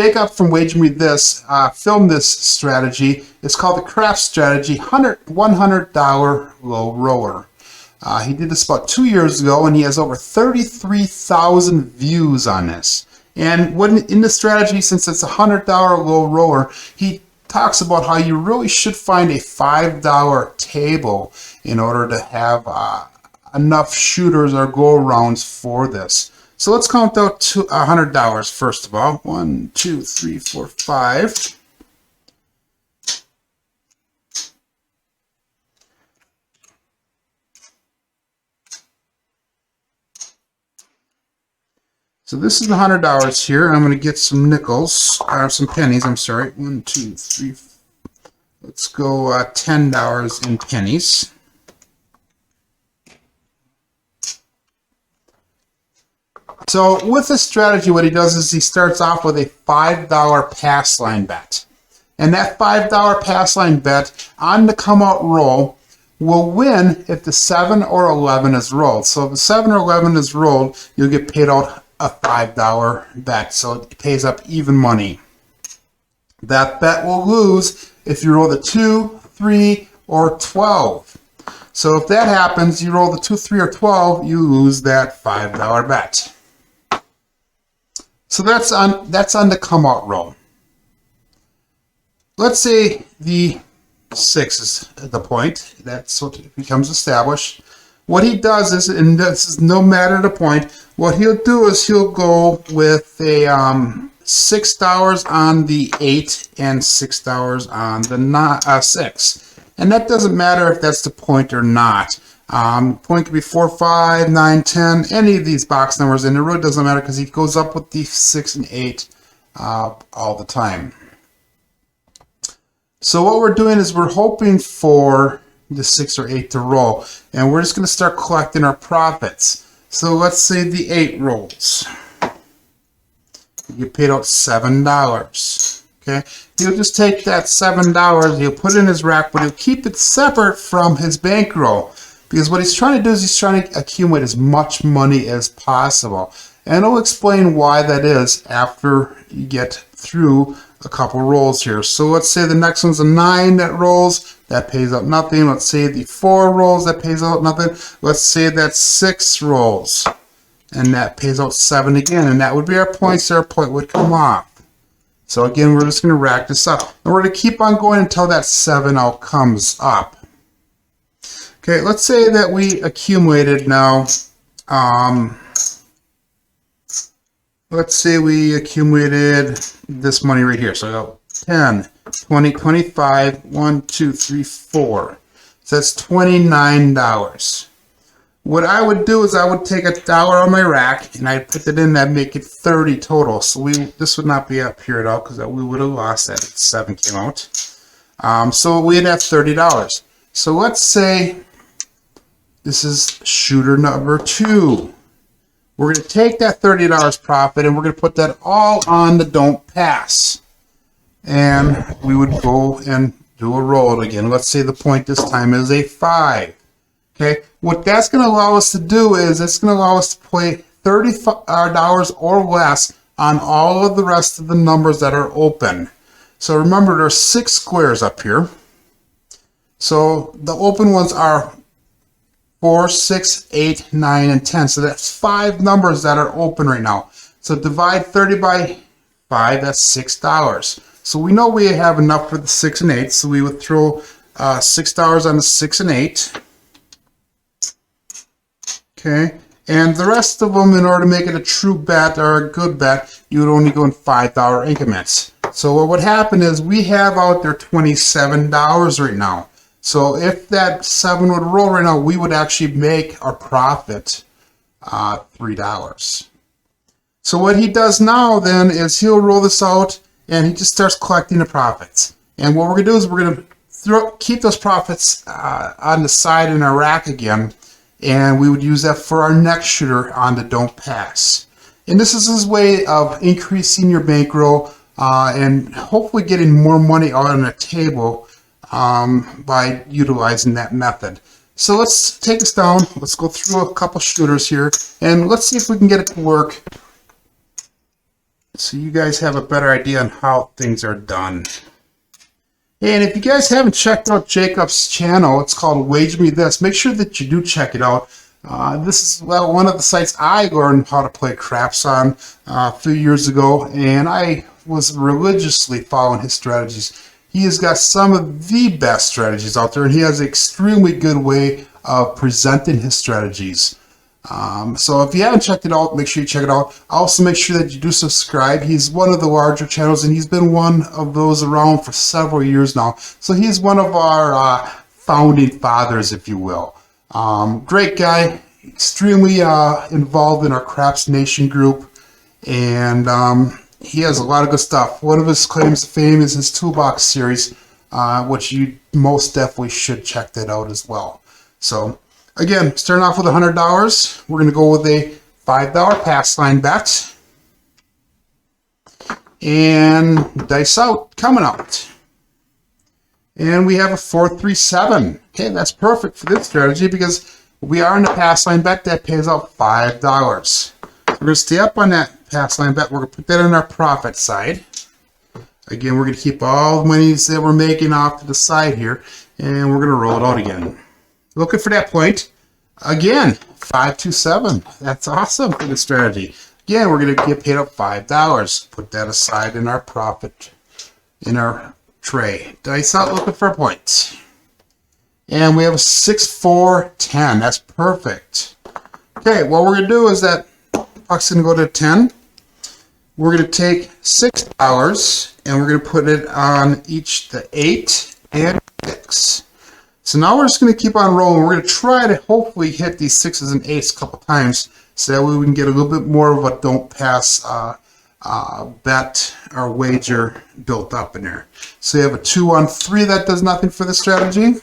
Jacob from Wager Me This filmed this strategy. It's called the Craft Strategy, $100 low roller. He did this about 2 years ago, and he has over 33,000 views on this. And when in the strategy, since it's a $100 low roller, he talks about how you really should find a $5 table in order to have enough shooters or go-arounds for this. So let's count out to $100 first of all. 1, 2, 3, 4, 5. So this is the $100 here. I'm going to get some nickels, or some pennies, I'm sorry. 1, 2, 3, let's go $10 in pennies. So with this strategy, what he does is he starts off with a $5 pass line bet. And that $5 pass line bet on the come out roll will win if the 7 or 11 is rolled. So if the 7 or 11 is rolled, you'll get paid out a $5 bet, so it pays up even money. That bet will lose if you roll the 2, 3, or 12. So if that happens, you roll the 2, 3, or 12, you lose that $5 bet. So that's on the come out roll. Let's say the 6 is the point. That's what becomes established. What he does is, and this is no matter the point, what he'll do is he'll go with a $6 on the 8 and $6 on the 6. And that doesn't matter if that's the point or not. Point could be 4, 5, 9, 10, any of these box numbers, and it really doesn't matter because he goes up with the 6 and 8 all the time. So what we're doing is we're hoping for the 6 or 8 to roll, and we're just going to start collecting our profits. So let's say the 8 rolls. You get paid out $7. Okay, he'll just take that $7, he'll put it in his rack, but he'll keep it separate from his bankroll, because what he's trying to do is he's trying to accumulate as much money as possible. And I'll explain why that is after you get through a couple rolls here. So let's say the next one's a 9 that rolls, that pays out nothing. Let's say the 4 rolls, that pays out nothing. Let's say that 6 rolls, and that pays out 7 again, and that would be our point, so our point would come off. So again, we're just going to rack this up, and we're going to keep on going until that 7 out comes up. Okay, let's say that we accumulated now, let's say we accumulated this money right here. So I go 10, 20, 25, 1, 2, 3, 4. So that's $29. What I would do is I would take $1 out of my rack and I'd put it in, that'd make it 30 total. So this would not be up here at all because we would have lost that if 7 came out. So we'd have $30. So let's say this is shooter number 2. We're going to take that $30 profit and we're going to put that all on the don't pass. And we would go and do a roll again. Let's say the point this time is a 5. Okay, what that's going to allow us to do is it's going to allow us to play $30 or less on all of the rest of the numbers that are open. So remember, there's 6 squares up here. So the open ones are 4, 6, 8, 9, and 10. So that's 5 numbers that are open right now. So divide 30 by 5, that's $6. So we know we have enough for the 6 and 8, so we would throw $6 on the 6 and 8. Okay, and the rest of them, in order to make it a true bet or a good bet, you would only go in $5 increments. So what would happen is we have out there $27 right now. So if that 7 would roll right now, we would actually make our profit $3. So what he does now then is he'll roll this out and he just starts collecting the profits. And what we're going to do is we're going to keep those profits on the side in our rack again, and we would use that for our next shooter on the don't pass. And this is his way of increasing your bankroll and hopefully getting more money out on the table by utilizing that method. So let's take this down. Let's go through a couple shooters here and let's see if we can get it to work. so you guys have a better idea on how things are done. And if you guys haven't checked out Jacob's channel, it's called Wager Me This. Make sure that you do check it out. This is one of the sites I learned how to play craps on a few years ago, and I was religiously following his strategies. He has got some of the best strategies out there, and he has an extremely good way of presenting his strategies. So if you haven't checked it out, make sure you check it out. Also make sure that you do subscribe. He's one of the larger channels, and he's been one of those around for several years now. So he's one of our founding fathers, if you will. Great guy, extremely involved in our Craps Nation group, and he has a lot of good stuff. One of his claims to fame is his Toolbox series, which you most definitely should check that out as well. So again, starting off with $100, we're going to go with a $5 pass line bet. And dice out, coming out. And we have a 4-3-7. Okay, that's perfect for this strategy because we are in a pass line bet that pays out $5. So we're going to stay up on that pass line bet. We're going to put that on our profit side. Again, we're going to keep all the monies that we're making off to the side here, and we're going to roll it out again. Looking for that point. Again, 5-2-7. That's awesome for the strategy. Again, we're going to get paid up $5. Put that aside in our profit, in our tray. Dice out, looking for a point. And we have a 6-4-10. That's perfect. Okay, what we're going to do is that puck's going to go to 10. We're going to take $6 and we're going to put it on each the 8 and 6. So now we're just going to keep on rolling. We're going to try to hopefully hit these 6s and 8s a couple times so that way we can get a little bit more of a don't pass bet or wager built up in there. So you have a 2-on-3 that does nothing for the strategy.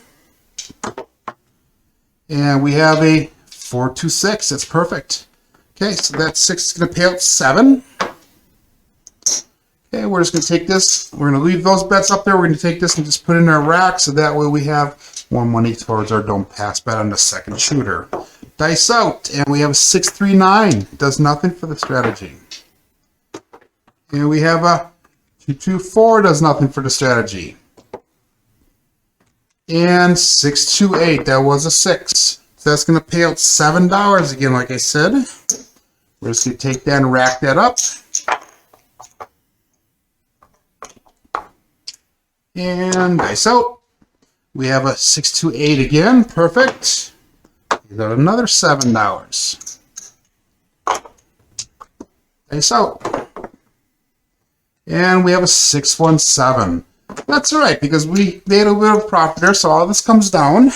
And we have a 4-2-6. That's perfect. Okay, so that 6 is going to pay out 7. Okay, we're just going to take this. We're going to leave those bets up there. We're going to take this and just put it in our rack so that way we have more money towards our don't pass bet on the second shooter. Dice out, and we have a 6-3-9. Does nothing for the strategy. And we have a 2-2-4. Does nothing for the strategy. And 6-2-8. That was a 6. So that's going to pay out $7 again, like I said. We're just going to take that and rack that up. And dice out. We have a 6-2-8 again. Perfect. We got another $7. Dice out. And we have a 6-1-7. That's all right because we made a little bit of profit there, so all this comes down.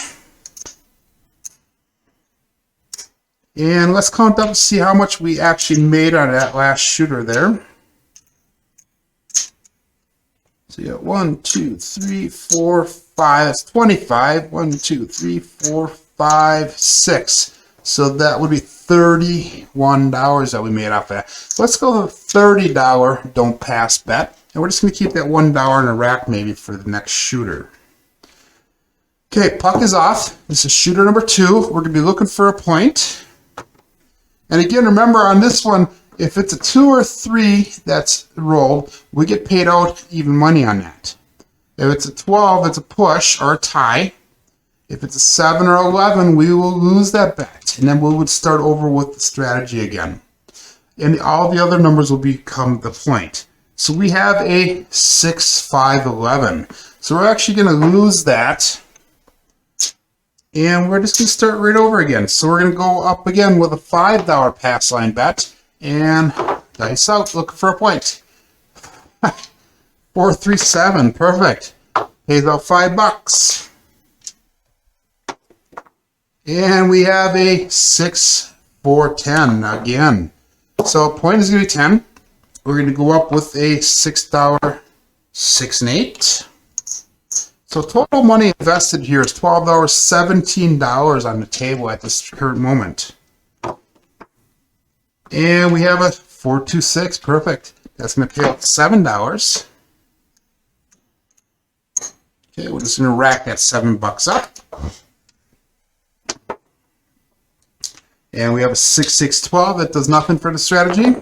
And let's count up to see how much we actually made on that last shooter there. So you got 1, 2, 3, 4, 5. That's 25. 1, 2, 3, 4, 5, 6. So that would be $31 that we made off that. Let's go with a $30 don't pass bet. And we're just going to keep that $1 in a rack maybe for the next shooter. Okay, puck is off. This is shooter number 2. We're going to be looking for a point. And again, remember on this one, if it's a 2 or 3 that's rolled, we get paid out even money on that. If it's a 12, it's a push or a tie. If it's a 7 or 11, we will lose that bet. And then we would start over with the strategy again. And all the other numbers will become the point. So we have a 6-5-11. So we're actually going to lose that. And we're just going to start right over again. So we're going to go up again with a $5 pass line bet. And dice out, looking for a point. 4-3-7, perfect. Pays out $5. And we have a 6-4-10 again. So point is going to be 10. We're going to go up with a $6, 6 and 8. So total money invested here is $12, $17 on the table at this current moment. And we have a 4-2-6, perfect. That's going to pay out $7. Okay, we're just going to rack that $7 up. And we have a 6-6-12. That does nothing for the strategy.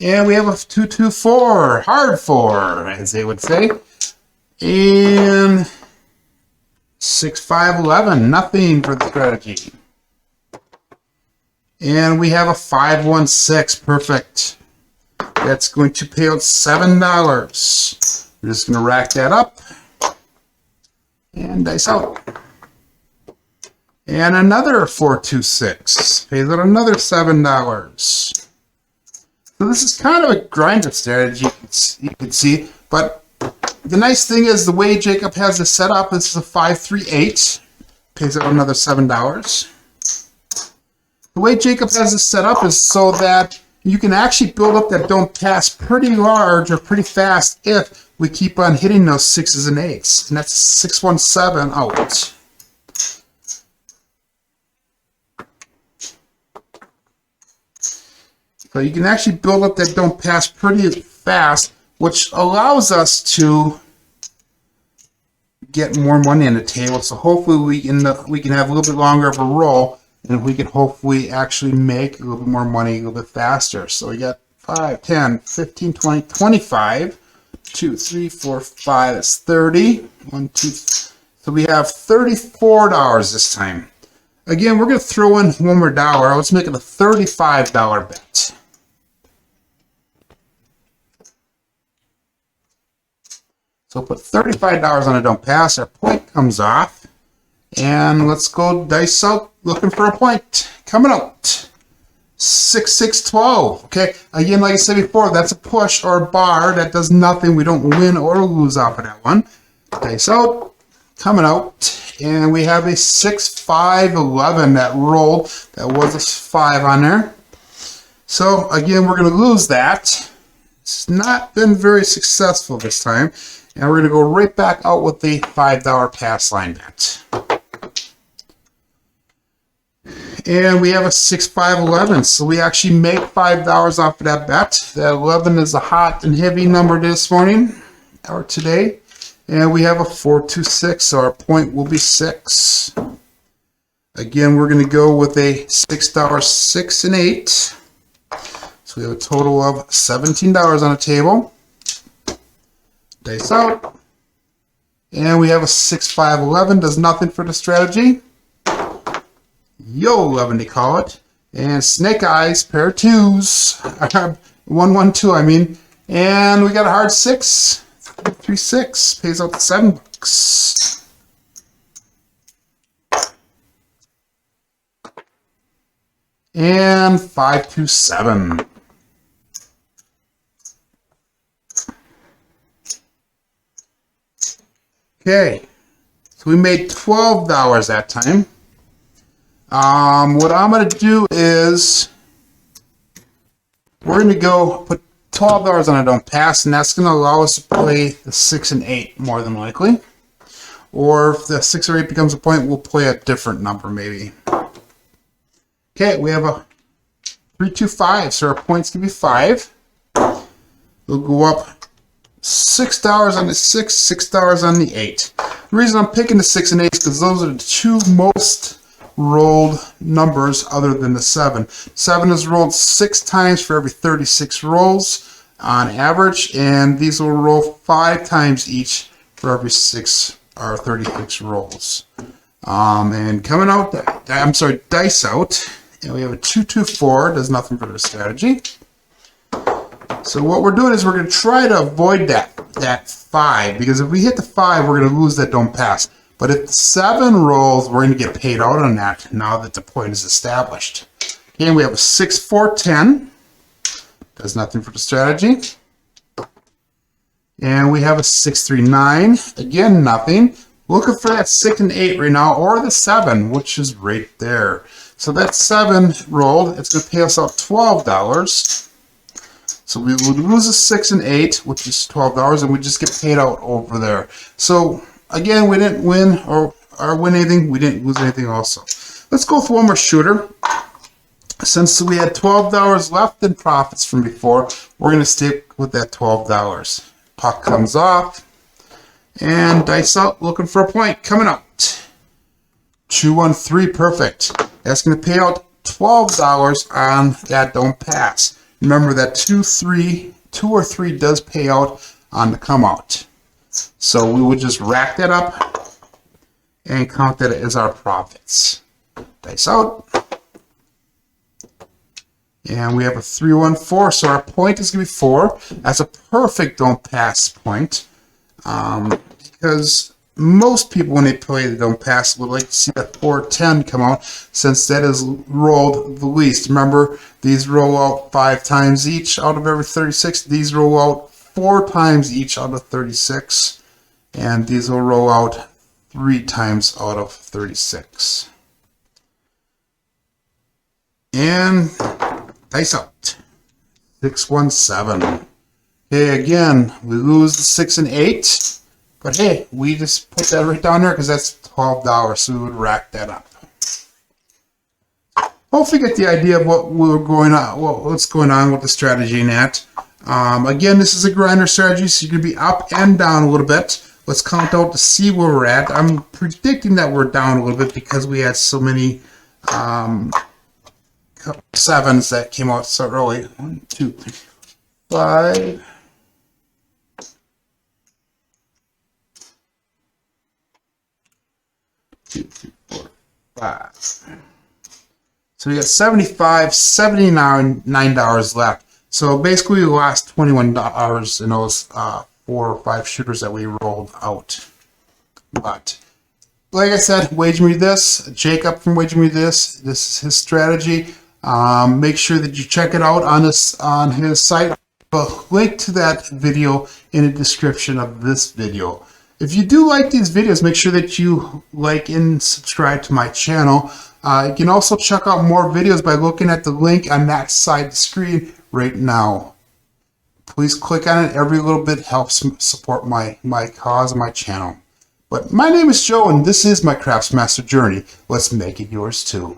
And we have a 2-2-4, hard 4, as they would say. And 6-5-11, nothing for the strategy. And we have a 5-1-6, perfect. That's going to pay out $7. We're just going to rack that up and dice out. And another 4-2-6, pays out another $7. So this is kind of a grinder strategy, you can see, but the nice thing is the way Jacob has this set up, this is a 5-3-8, pays out another $7. The way Jacob has this set up is so that you can actually build up that don't pass pretty large or pretty fast if we keep on hitting those 6s and 8s. And that's 6-1-7 out. So you can actually build up that don't pass pretty fast, which allows us to get more money on the table. So hopefully we can have a little bit longer of a roll, and we can hopefully actually make a little bit more money a little bit faster. So we got 5, 10, 15, 20, 25, 2, 3, 4, 5, that's 30. 1, 2, so we have $34 this time. Again, we're going to throw in one more dollar. Let's make it a $35 bet. So put $35 on a don't pass. Our point comes off. And let's go dice out looking for a point. Coming out. 6-6-12. Okay, again, like I said before, that's a push or a bar. That does nothing. We don't win or lose off of that one. Dice out. Coming out. And we have a 6-5-11 that rolled. That was a 5 on there. So, again, we're going to lose that. It's not been very successful this time. And we're going to go right back out with the $5 pass line bet. And we have a 6-5-11. So we actually make $5 off of that bet. That 11 is a hot and heavy number this morning or today. And we have a 4-2-6. So our point will be 6. Again, we're going to go with a $6, 6 and 8. So we have a total of $17 on the table. Dice out. And we have a 6-5-11. Does nothing for the strategy. Yo 11 they call it. And snake eyes, pair of 2s. 1-1-2 I mean. And we got a hard 6. 3-6. Pays out $7. And 5-2-7. Okay, so we made $12 that time. What I'm going to do is we're going to go put $12 on a don't pass, and that's going to allow us to play the 6 and 8 more than likely. Or if the 6 or 8 becomes a point, we'll play a different number maybe. Okay, we have a 3-2-5, so our points can be 5. We'll go up $6 on the 6, $6 on the 8. The reason I'm picking the 6 and 8 is because those are the two most rolled numbers other than the 7. 7 is rolled 6 times for every 36 rolls on average, and these will roll 5 times each for every 6 or 36 rolls. And coming out, dice out, and we have a 2-2-4, does nothing for the strategy. So what we're doing is we're going to try to avoid that 5, because if we hit the 5, we're going to lose that don't pass. But if the 7 rolls, we're going to get paid out on that now that the point is established. And we have a 6-4-10. Does nothing for the strategy. And we have a 6-3-9. Again, nothing. Looking for that 6 and 8 right now, or the 7, which is right there. So that 7 rolled. It's going to pay us out $12. So we would lose a 6 and 8, which is $12, and we just get paid out over there. So again, we didn't win or win anything. We didn't lose anything also. Let's go for one more shooter. Since we had $12 left in profits from before, we're going to stick with that $12. Puck comes off. And dice out, looking for a point. Coming out. 2-1-3, perfect. That's going to pay out $12 on that don't pass. Remember that 2 or 3 does pay out on the come out. So we would just rack that up and count that as our profits. Dice out. And we have a 314, so our point is going to be 4. That's a perfect don't pass point. Because most people, when they play the don't pass, would like to see that 410 come out, since that is rolled the least. Remember, these roll out 5 times each out of every 36. These roll out 4 times each out of 36. And these will roll out 3 times out of 36. And dice out. 617. Okay, again, we lose the 6 and 8. But hey, we just put that right down there because that's $12, so we would rack that up. Hopefully, get the idea of what's going on with the strategy in that. Again, this is a grinder strategy, so you're going to be up and down a little bit. Let's count out to see where we're at. I'm predicting that we're down a little bit because we had so many 7s that came out so early. 1, 2, 3, 5. 2, 3, 4, 5. So we got $79 left. So basically, we lost $21 in those 4 or 5 shooters that we rolled out. But like I said, Wage Me This, Jacob from Wage Me This. This is his strategy. Make sure that you check it out on his site. I'll link to that video in the description of this video. If you do like these videos, make sure that you like and subscribe to my channel. You can also check out more videos by looking at the link on that side of the screen right now. Please click on it. Every little bit helps support my cause and my channel. But my name is Joe, and this is my Craftsmaster journey. Let's make it yours too.